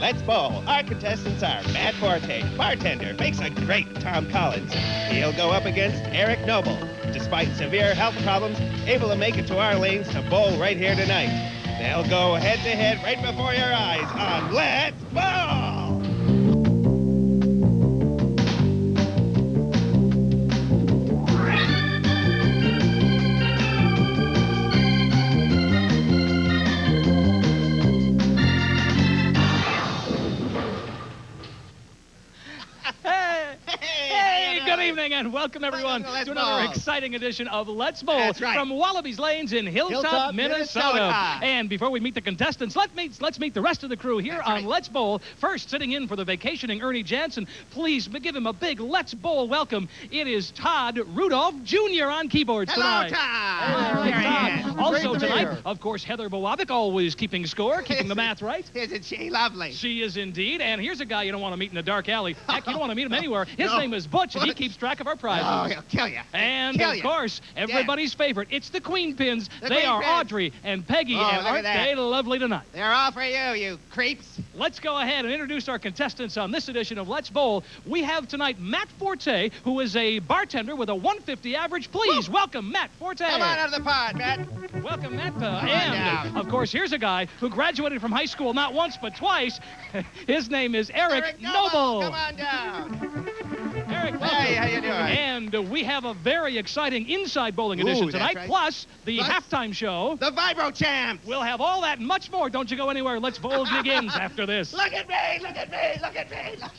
Let's bowl. Our contestants are Matt Forte, bartender, makes a great Tom Collins. He'll go up against Eric Noble. Despite severe health problems, able to make it to our lanes to bowl right here tonight. They'll go head-to-head right before your eyes on Let's Bowl! And welcome, everyone, to another exciting edition of Let's Bowl from Wallabies Lanes in Hilltop, Minnesota. And before we meet the contestants, let's meet the rest of the crew here on Let's Bowl. First, sitting in for the vacationing Ernie Jansen. Please give him a big Let's Bowl welcome. It is Todd Rudolph Jr. on keyboards tonight. Hello, Todd. Also tonight, of course, Heather Bowavic, always keeping score, keeping the math right. Isn't she lovely? She is indeed. And here's a guy you don't want to meet in a dark alley. Heck, you don't want to meet him anywhere. His name is Butch, and he keeps track of our prizes. Oh, he'll kill you. And, of course, everybody's favorite. It's the Queen Pins. They are Audrey and Peggy, and aren't they lovely tonight? They're all for you creeps. Let's go ahead and introduce our contestants on this edition of Let's Bowl. We have tonight Matt Forte, who is a bartender with a 150 average. Please welcome Matt Forte. Come on out of the pod, Matt. Welcome, Matt. And, of course, here's a guy who graduated from high school not once but twice. His name is Eric Noble. Come on down. Eric, welcome. Hey, how you doing? And we have a very exciting inside bowling edition tonight, plus the halftime show. The Vibro Champs. We'll have all that and much more. Don't you go anywhere. Let's Bowl begins after this. Look at me, look at me, look at me, look.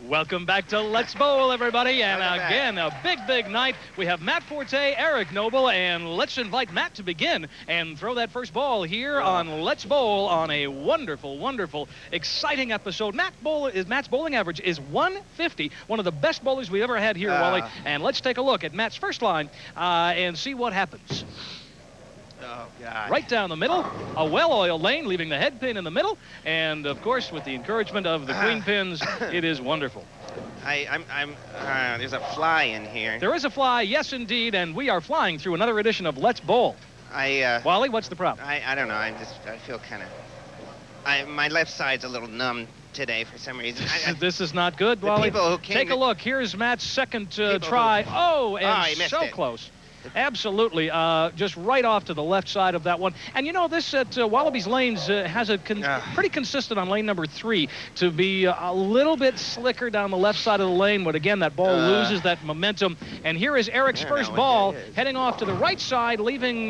Welcome back to Let's Bowl, everybody. And again, a big night. We have Matt Forte, Eric Noble, and let's invite Matt to begin and throw that first ball here on Let's Bowl on a wonderful, exciting episode. Matt's bowling average is 150, one of the best bowlers we've ever had here, Wally. And let's take a look at Matt's first line and see what happens. Oh, God. Right down the middle, a well-oiled lane, leaving the head pin in the middle. And, of course, with the encouragement of the Queen Pins, it is wonderful. There's a fly in here. There is a fly, yes, indeed, and we are flying through another edition of Let's Bowl. Wally, what's the problem? I don't know. I feel kind of... My left side's a little numb today for some reason. This is not good, Wally. Take a look. Here's Matt's second try. So close. Absolutely, just right off to the left side of that one. And you know, this at Wallabies Lanes has a pretty consistent on lane number 3 to be a little bit slicker down the left side of the lane, but again, that ball loses that momentum. And here is Eric's first ball, heading off to the right side, leaving,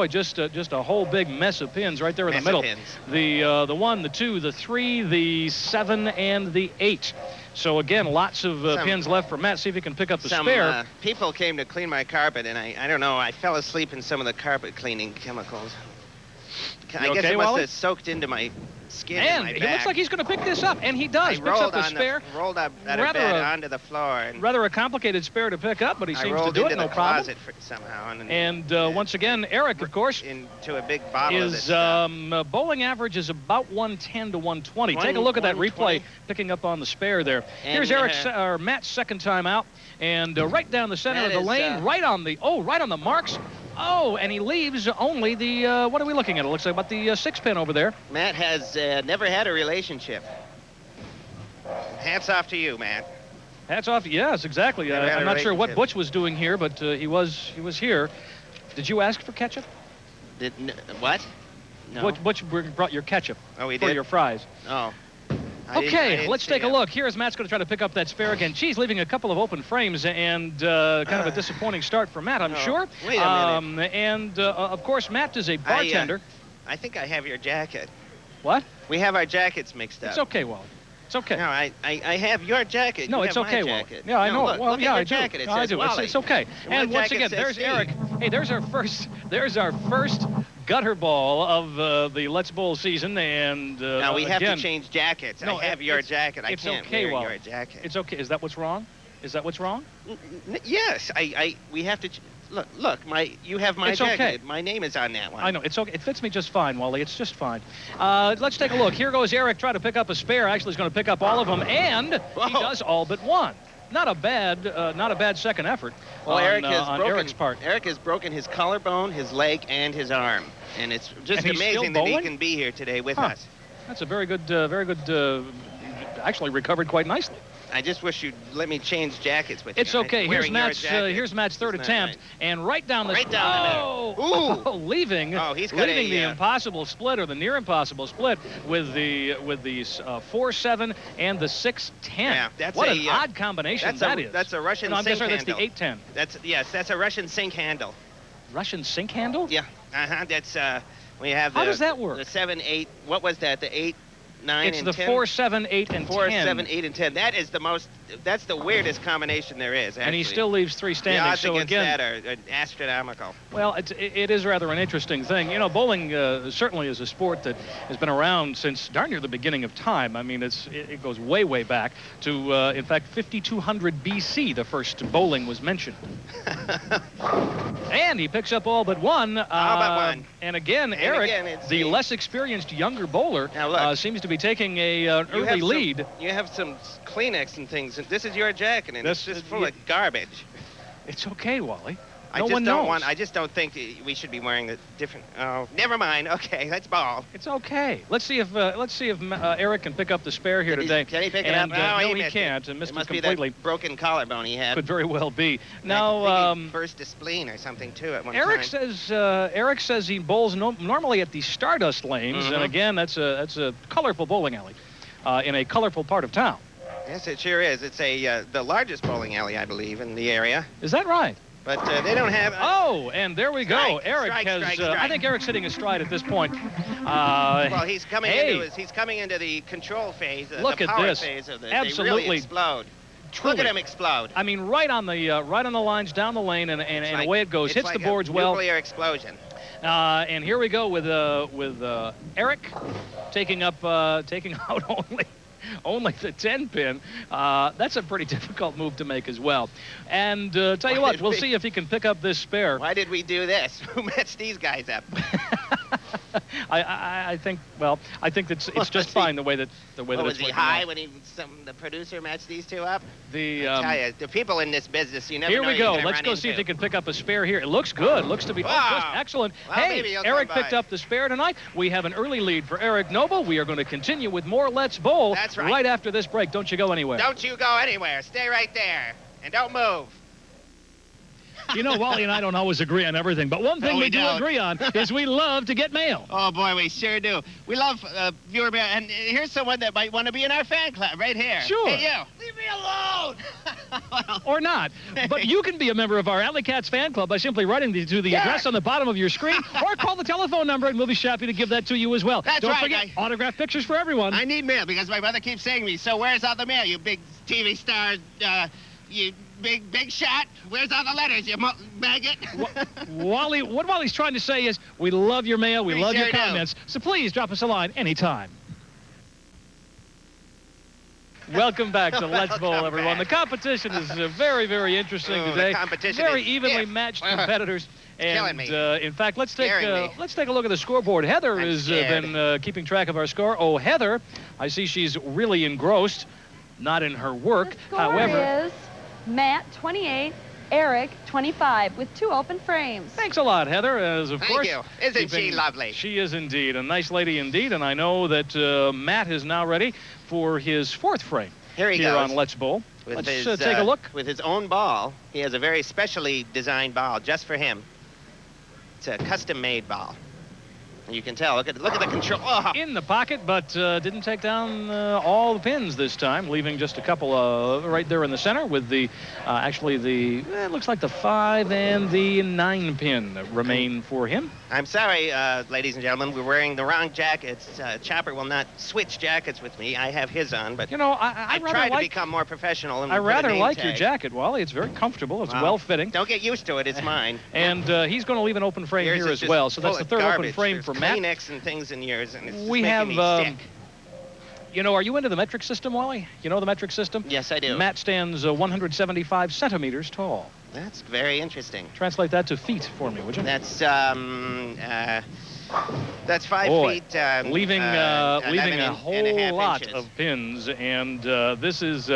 just a whole big mess of pins right there in the middle. The 1, the 2, the 3, the 7, and the 8. So, again, lots of pins left for Matt. See if he can pick up the spare. People came to clean my carpet, and I don't know, I fell asleep in some of the carpet cleaning chemicals. I guess it must have soaked into my skin and my back. He looks like he's going to pick this up, and he does. Picks up the spare. Rolled up out of bed onto the floor. Rather a complicated spare to pick up, but he seems to do it, no problem. Closet somehow. And once again, Eric, of course, into a big bottle of this bowling average is about 110 to 120. Take a look at that replay, picking up on the spare there. Here's Matt's second time out, and right down the center of the lane, right on the marks. Oh, and he leaves only the, what are we looking at? It looks like about the 6 pin over there. Matt has never had a relationship. Hats off to you, Matt. Hats off, yes, exactly. I'm not sure what Butch was doing here, but he was here. Did you ask for ketchup? What? No. Butch brought your ketchup for your fries. Oh. Okay, let's take a look. Here's Matt's going to try to pick up that spare again. Geez, leaving a couple of open frames and kind of a disappointing start for Matt, I'm sure. Wait a minute. And, of course, Matt is a bartender. I think I have your jacket. What? We have our jackets mixed up. It's okay, Wally. It's okay. No, I have your jacket. No, it's okay, Wally. Yeah, I know. Look at your jacket. It says Wally. It's okay. And once again, there's Eric. Hey, there's our first gutter ball of the Let's Bowl season, and now we have to change jackets. No, I have your jacket. I can't wear your jacket. It's okay. Is that what's wrong? Yes, we have to. Look, you have my jacket. Okay. My name is on that one. I know, it's okay. It fits me just fine, Wally. It's just fine. Let's take a look. Here goes Eric trying to pick up a spare. Actually, he's going to pick up all of them, and he does all but one. Not a bad second effort on Eric's part. Eric has broken his collarbone, his leg, and his arm. And it's just amazing that he can be here today with us. That's a very good, actually recovered quite nicely. I just wish you'd let me change jackets with you. It's okay. Here's Matt's third attempt, and right down the leaving the impossible split, or the near impossible split, with the 4-7 and the 6-10. Yeah, what an odd combination that is. That's a Russian sink handle. That's the 8-10. That's a Russian sink handle. Russian sink handle? Yeah. That's we have. How does that work? The 7-8. What was that? The 8. 9 it's and the 10? 4, 7, 8, and 10. 4, 7, 8, and 10. That is that's the weirdest combination there is, actually. And he still leaves 3 standing. The odds so against again, that are astronomical. Well, it is rather an interesting thing. You know, bowling certainly is a sport that has been around since darn near the beginning of time. I mean, it goes way, way back to, in fact, 5200 BC, the first bowling was mentioned. And he picks up all but one. All but one. And again, Eric, the less experienced younger bowler, seems to be taking an early lead. You have some Kleenex and things. This is your jacket, and it's just full of garbage. It's okay, Wally. I just don't think we should be wearing the different. Oh, never mind. Okay, let's ball. It's okay. Let's see if Eric can pick up the spare here today. Can he pick it up? No, he can't. And missed it completely. Be that broken collarbone he had. Could very well be. Now, burst a spleen or something too at one Eric time. Eric says he bowls normally at the Stardust lanes, and again, that's a colorful bowling alley in a colorful part of town. Yes, it sure is. It's the largest bowling alley, I believe, in the area. Is that right? But they don't have. And there we go. Eric has. I think Eric's hitting his stride at this point. Well, he's coming into the control phase. Look the at power this. Phase of the, Absolutely. They really explode. Truly. Look at him explode. I mean, right on the lines down the lane, and away it goes. Hits like the boards well. Nuclear explosion. And here we go with Eric taking out only the 10 pin. That's a pretty difficult move to make as well. And tell you what, we'll see if he can pick up this spare. Why did we do this? Who matched these guys up? I think it's just fine the way that was he high when the producer matched these two up? I tell you, the people in this business, you never know. Here we go. Let's go see if he can pick up a spare here. It looks good. Looks to be excellent. Well, hey, Eric picked up the spare tonight. We have an early lead for Eric Noble. We are going to continue with more Let's Bowl. That's right. Right after this break. Don't you go anywhere. Don't you go anywhere. Stay right there. And don't move. You know, Wally and I don't always agree on everything, but one thing we do agree on is we love to get mail. Oh, boy, we sure do. We love viewer mail. And here's someone that might want to be in our fan club right here. Sure. Hey, you. Leave me alone. Well, or not. But you can be a member of our Alley Cats fan club by simply writing to the address on the bottom of your screen or call the telephone number, and we'll be happy to give that to you as well. Don't forget, autographed pictures for everyone. I need mail because my mother keeps saying to me, so where's all the mail, you big TV star, you big shot? Where's all the letters, you maggot? Wally, what Wally's trying to say is we love your mail, we love your comments, so please drop us a line anytime. Welcome back to Let's Bowl, everyone. The competition is very, very interesting today. The competition very is evenly matched competitors. Killing me. In fact, let's take a look at the scoreboard. Heather has been keeping track of our score. Oh, Heather, I see she's really engrossed, not in her work. The score is Matt 28, Eric 25, with 2 open frames. Thanks a lot, Heather. Thank you. Isn't she lovely? She is indeed. A nice lady indeed. And I know that Matt is now ready for his 4th frame here goes. On Let's Bowl. Let's take a look. With his own ball. He has a very specially designed ball just for him. It's a custom-made ball. You can tell. Look at the control. Oh. In the pocket, but didn't take down all the pins this time, leaving just a couple right there in the center with the it looks like the 5 and the 9 pin remain for him. I'm sorry, ladies and gentlemen, we're wearing the wrong jackets. Chopper will not switch jackets with me. I have his on, but you know, I tried to become more professional. And I rather like your jacket, Wally. It's very comfortable. It's well-fitting. Don't get used to it. It's mine. And he's going to leave an open frame here as well. So that's the 3rd open frame for Matt. Kleenex and things in yours, and it's we have. Me sick. You know, are you into the metric system, Wally? You know the metric system? Yes, I do. Matt stands 175 centimeters tall. That's very interesting. Translate that to feet for me, would you? That's 5 feet. Leaving a whole lot inches. of pins, and this is,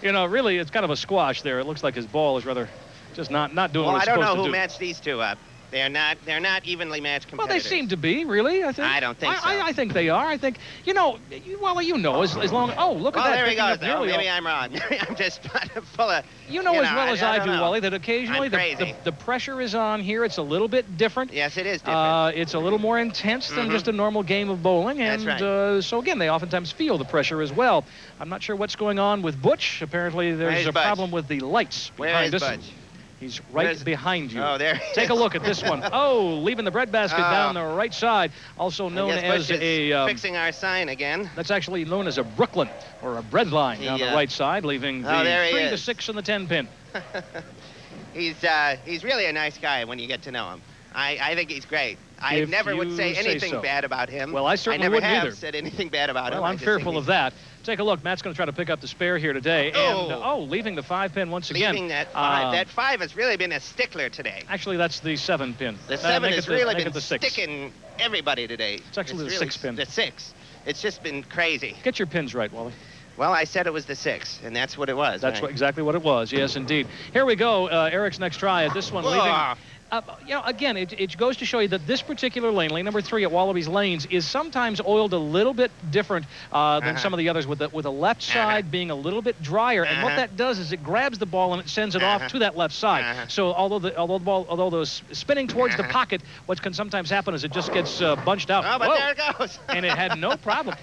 really, it's kind of a squash there. It looks like his ball is rather just not doing what it's supposed to do. Well, I don't know who matched these two up. They're not evenly matched competitors. Well, they seem to be, really, I think. I don't think so. I think they are. I think, as long as, look at that. Well, there he goes, though. Maybe I'm wrong. I'm just full of... As well as I do, Wally, that occasionally the pressure is on here. It's a little bit different. Yes, it is different. It's a little more intense than just a normal game of bowling. And that's right. So, again, they oftentimes feel the pressure as well. I'm not sure what's going on with Butch. Apparently, there's a problem with the lights behind us. Butch? He's right behind you. Oh, there he Take a look at this one. Oh, leaving the breadbasket down the right side, also known as Butch a... is fixing our sign again. That's actually known as a Brooklyn, or a bread line down the right side, leaving the 3 to 6 and the 10 pin. He's really a nice guy when you get to know him. I think he's great. I never would say anything bad about him. Well, I certainly wouldn't either. I never have said anything bad about him. Well, I'm fearful of that. Take a look. Matt's going to try to pick up the spare here today. Oh. And, leaving the 5 pin once again. Leaving that 5. That 5 has really been a stickler today. Actually, that's the 7 pin. The 7 has really been sticking everybody today. It's actually the 6 pin. The 6. It's just been crazy. Get your pins right, Wally. Well, I said it was the 6, and that's what it was. That's exactly what it was. Yes, indeed. Here we go. Eric's next try at this one. Leaving... again, it goes to show you that this particular lane number 3 at Wallaby's Lanes, is sometimes oiled a little bit different than some of the others, with the left side being a little bit drier. And what that does is it grabs the ball and it sends it off to that left side. So although the ball is spinning towards the pocket, what can sometimes happen is it just gets bunched out. Oh, but there it goes. And it had no problem.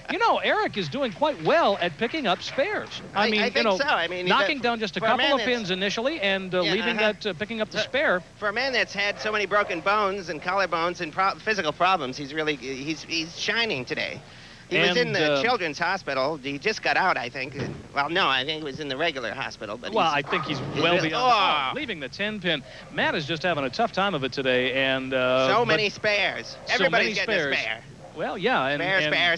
Eric is doing quite well at picking up spares. I think so. I mean, knocking down just a couple of pins initially and leaving picking up the spare. For a man that's had so many broken bones and collarbones and physical problems, he's shining today. He was in the children's hospital. He just got out, I think. Well, no, I think he was in the regular hospital. But I think he's well beyond. Leaving the 10 pin. Matt is just having a tough time of it today, and so many spares. Everybody's getting a spare. Well, yeah,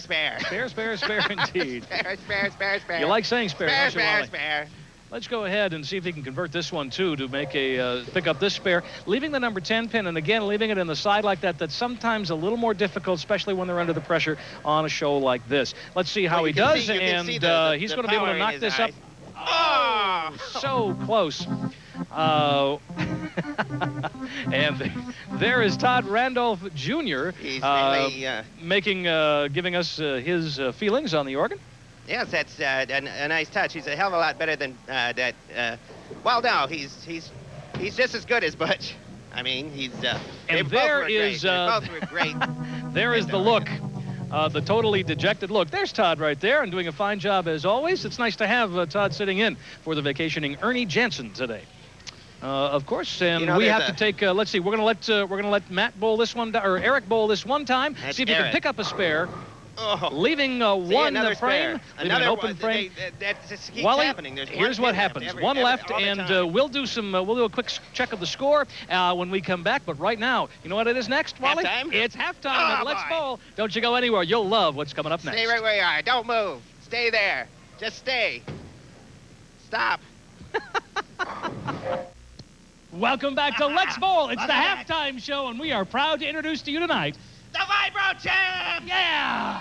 spare. Spare, indeed. Spare. You like saying spare? Spare. Let's go ahead and see if he can convert this one, too, to make pick up this spare. Leaving the number 10 pin, and again, leaving it in the side like that, that's sometimes a little more difficult, especially when they're under the pressure on a show like this. Let's see how he does, he's going to be able to knock this up. Oh, so close. And there is Todd Randolph Jr. He's really giving us his feelings on the organ. Yes, that's a nice touch. He's a hell of a lot better than that. Well, no, he's just as good as Butch. I mean, and there is both were great. There is the look. The totally dejected look. There's Todd right there and doing a fine job as always. It's nice to have Todd sitting in for the vacationing Ernie Jansen today. Of course, and we have to take. Let's see. We're gonna let Matt bowl this one, or Eric bowl this one time. That's see if he can pick up a spare. Leaving one frame, leaving an open frame. That just keeps Wally, happening. Here's what happens. One left, and we'll do a quick check of the score when we come back. But right now, you know what it is next, Wally? Halftime? It's halftime. And Let's Bowl. Don't you go anywhere. You'll love what's coming up next. Stay right where you are. Don't move. Stay there. Just stay. Stop. Welcome back to Let's Bowl. It's the halftime show, and we are proud to introduce to you tonight the Vibro Champ! Yeah!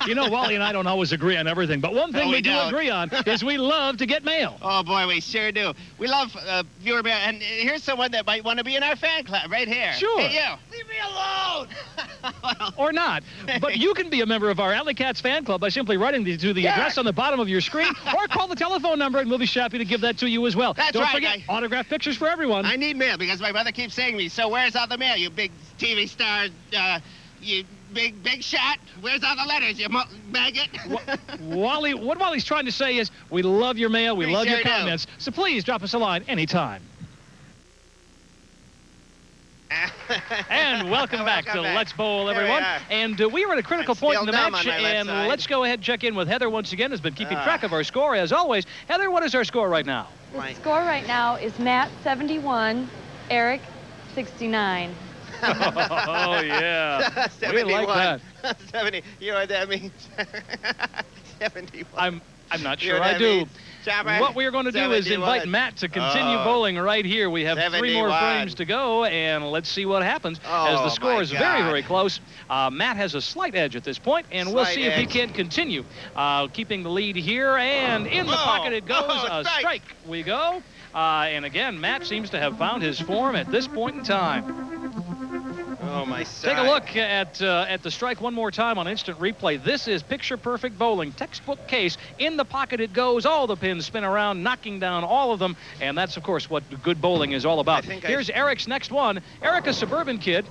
You know, Wally and I don't always agree on everything, but one thing we do agree on is we love to get mail. Oh, boy, we sure do. We love viewer mail, and here's someone that might want to be in our fan club right here. Sure. Hey, you. Leave me alone. Well, or not. But you can be a member of our Alley Cats fan club by simply writing to the address on the bottom of your screen, or call the telephone number, and we'll be happy to give that to you as well. That's Don't right. forget, autographed pictures for everyone. I need mail because my mother keeps saying to me, so where's all the mail, you big TV star, you big shot? Where's all the letters, you maggot? Wally, what Wally's trying to say is we love your mail, we love your comments, so please drop us a line anytime. And welcome back to Let's Bowl, everyone. And we were at a critical point in the match, and let's go ahead and check in with Heather once again, who's been keeping track of our score, as always. Heather, what is our score right now? The score right now is Matt 71, Eric 69. Oh, yeah. 71. We like that. 70. You know what that means? 71. I'm not sure I do. Chopper, what we are going to do is invite Matt to continue bowling right here. We have 3 more frames to go, and let's see what happens as the score is very, very close. Matt has a slight edge at this point, and we'll see if he can continue keeping the lead here. And in the pocket it goes. A strike we go. And again, Matt seems to have found his form at this point in time. Oh, my side. Take a look at the strike one more time on instant replay. This is picture-perfect bowling, textbook case. In the pocket it goes. All the pins spin around, knocking down all of them. And that's, of course, what good bowling is all about. Here's Eric's next one. Eric, a suburban kid,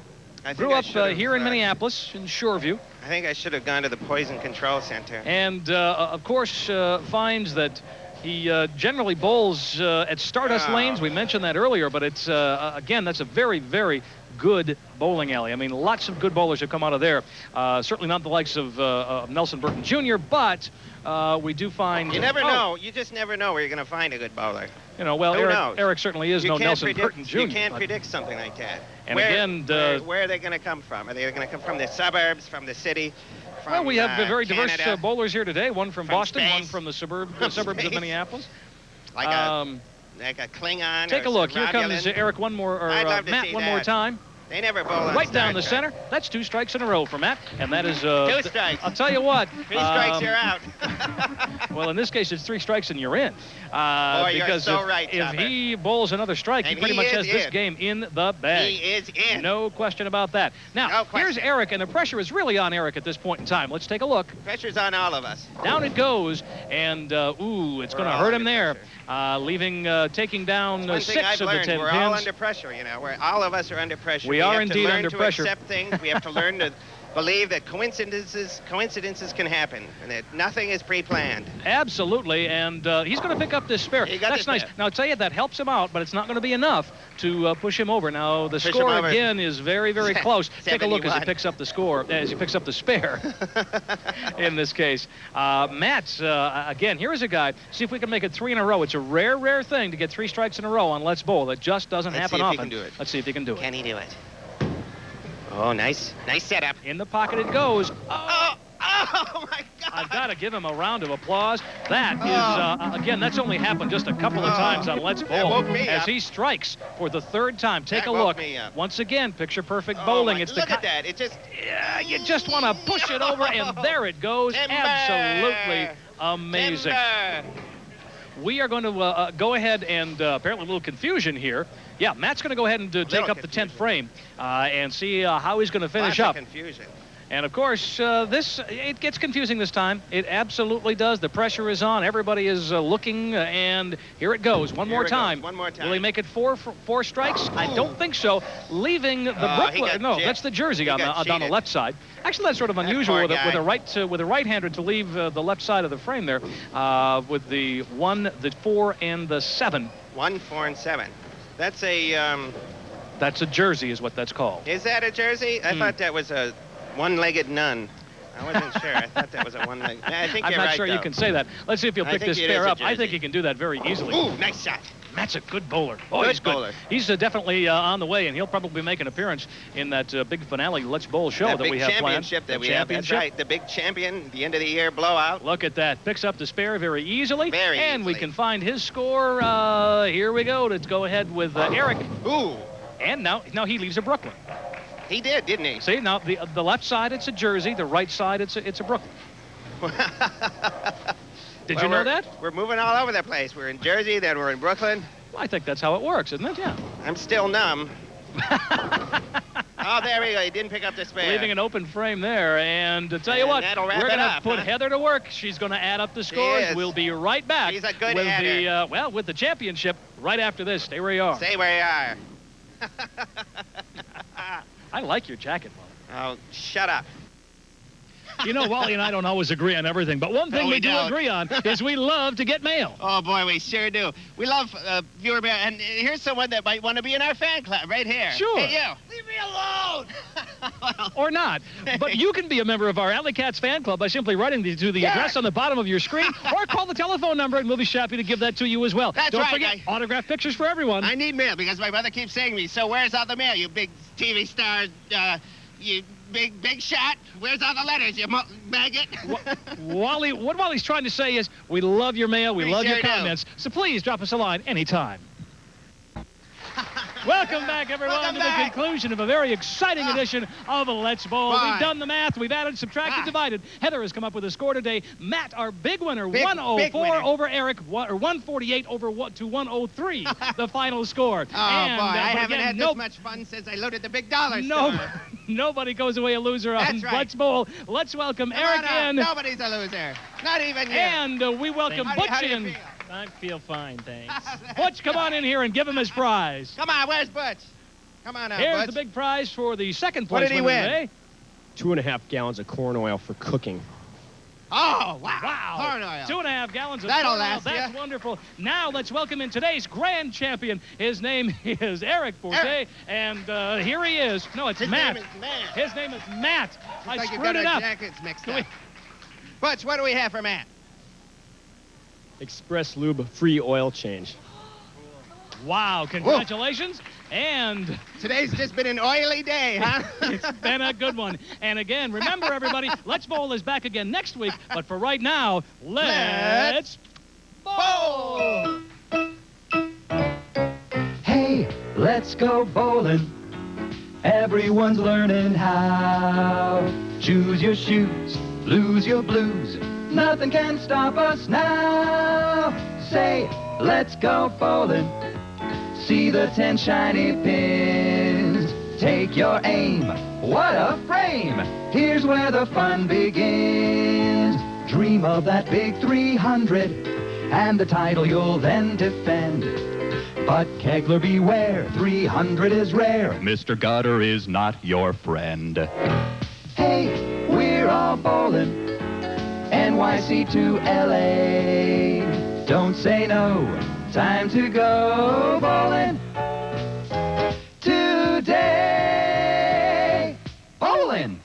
grew up here in Minneapolis, in Shoreview. I think I should have gone to the Poison Control Center. And, of course, finds that he generally bowls at Stardust Lanes. We mentioned that earlier, but it's, again, that's a very, very good bowling alley. I mean, lots of good bowlers have come out of there. Certainly not the likes of Nelson Burton Jr., but we do find... You never know. You just never know where you're going to find a good bowler. You know, well, Eric certainly is no Nelson Burton Jr. You can't predict something like that. And where are they going to come from? Are they going to come from the suburbs, from the city? Well, we have very Canada, diverse bowlers here today. One from Boston, space. one from the suburbs of Minneapolis. Like a Klingon. Take a look. Here comes Eric one more, or Matt one more time. They never bowl on right down the Trek. center. That's 2 strikes in a row for Matt, and that is 2 strikes. I'll tell you what. 3 strikes, you're out. Well, in this case, it's 3 strikes and you're in. Boy, because you're so right, if he bowls another strike, he pretty much has this game in the bag. He is in. No question about that. Now, here's Eric, and the pressure is really on Eric at this point in time. Let's take a look. Pressure's on all of us. Down it goes, and it's going to hurt him there, taking down 6 of the 10 pins. We're all under pressure, you know. All of us are under pressure. We are indeed under pressure. To accept things. We have to learn to believe that coincidences can happen, and that nothing is pre-planned. Absolutely, and he's going to pick up this spare. That's nice. Now, I'll tell you, that helps him out, but it's not going to be enough to push him over. Now, the score again is very, very close. Take a look as he picks up the score, as he picks up the spare in this case. Matt, again, here is a guy. See if we can make it 3 in a row. It's a rare, rare thing to get 3 strikes in a row on Let's Bowl. It just doesn't happen often. Let's see if he can do it. Can he do it? Oh, nice setup. In the pocket it goes. Oh my God! I've got to give him a round of applause. That is, again, that's only happened just a couple of times on Let's Bowl. As he strikes for the 3rd time. Take a look. Once again, picture-perfect bowling. Look at that. It just... you just want to push it over, and there it goes. Absolutely amazing. We are going to go ahead and apparently a little confusion here. Yeah, Matt's going to go ahead and take up the 10th frame and see how he's going to finish up. Confusion. And, of course, it gets confusing this time. It absolutely does. The pressure is on. Everybody is looking, and here it goes. One more time. Will he make it 4 strikes? I don't think so. Leaving the Brooklyn. No, that's the jersey on the left side. Actually, that's sort of unusual with a right-hander to leave the left side of the frame there with the 1, the 4, and the 7. 1, 4, and 7. That's a... That's a jersey is what that's called. Is that a jersey? I thought that was a one-legged nun. I wasn't sure. I thought that was a one-legged... I think I'm not sure you can say that. Let's see if you'll pick this pair up. I think he can do that very easily. Ooh, nice shot. Matt's a good bowler. Oh, he's good. Bowler. He's definitely on the way, and he'll probably make an appearance in that big finale Let's Bowl show that we have planned. That's right, the big champion, the end of the year blowout. Look at that. Picks up the spare very easily. And we can find his score. Here we go. Let's go ahead with Eric. Ooh. And now he leaves a Brooklyn. He did, didn't he? See, now the left side, it's a jersey. The right side, it's a Brooklyn. Did you know that? We're moving all over the place. We're in Jersey, then we're in Brooklyn. Well, I think that's how it works, isn't it? Yeah. I'm still numb. Oh, there we go. He didn't pick up the spare. Leaving an open frame there. And to tell you what, we're going to put Heather to work. She's going to add up the scores. We'll be right back. She's a good with adder. with the championship right after this. Stay where you are. Stay where you are. I like your jacket, Oh, Wally. shut up. You know, Wally and I don't always agree on everything, but one thing we do agree on is we love to get mail. Oh, boy, we sure do. We love viewer mail, and here's someone that might want to be in our fan club right here. Sure. Hey, you. Leave me alone. Well, or not. But you can be a member of our Alley Cats fan club by simply writing to the address on the bottom of your screen or call the telephone number, and we'll be happy to give that to you as well. That's Don't forget, autographed pictures for everyone. I need mail because my mother keeps saying to me, so where's all the mail, you big TV star, you big shot? Where's all the letters, you maggot? Wally, what Wally's trying to say is we love your mail, we love your comments, so please drop us a line anytime. Welcome back, everyone, to the conclusion of a very exciting edition of Let's Bowl. We've done the math. We've added, subtracted, divided. Heather has come up with a score today. Matt, our big winner, 104 over Eric, or 148 over to 103, the final score. Oh, and, boy, I haven't had this much fun since I loaded the big dollar store. Nobody goes away a loser on Let's Bowl. Let's welcome Eric in. Nobody's a loser. Not even you. And we welcome Butch in. I feel fine, thanks. Butch, come on in here and give him his prize. Come on, where's Butch? Come on out, Here's Butch. the big prize for the second place. What did he win? Today. 2.5 gallons of corn oil for cooking. Oh, wow. Corn oil. 2.5 gallons of That'll corn oil. last That's ya. wonderful. Now let's welcome in today's grand champion. His name is Eric Forte, and here he is. No, it's Matt. His name is Matt. His name is Matt. I like screwed it up. Jackets mixed up. Butch, what do we have for Matt? Express Lube free oil change. Wow, congratulations. Whoa. And today's just been an oily day, huh? It's been a good one. And again, remember, everybody, Let's Bowl is back again next week. But for right now, let's bowl. Hey, let's go bowling. Everyone's learning how. Choose your shoes, lose your blues. Nothing can stop us now. Say, let's go bowling. See the 10 shiny pins. Take your aim. What a frame! Here's where the fun begins. Dream of that big 300 and the title you'll then defend. But Kegler, beware, 300 is rare. Mr. Gutter is not your friend. Hey, we're all bowling. NYC to LA. Don't say no. Time to go bowling. Today. Bowling.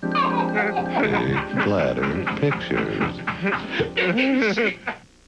Bladder Pictures.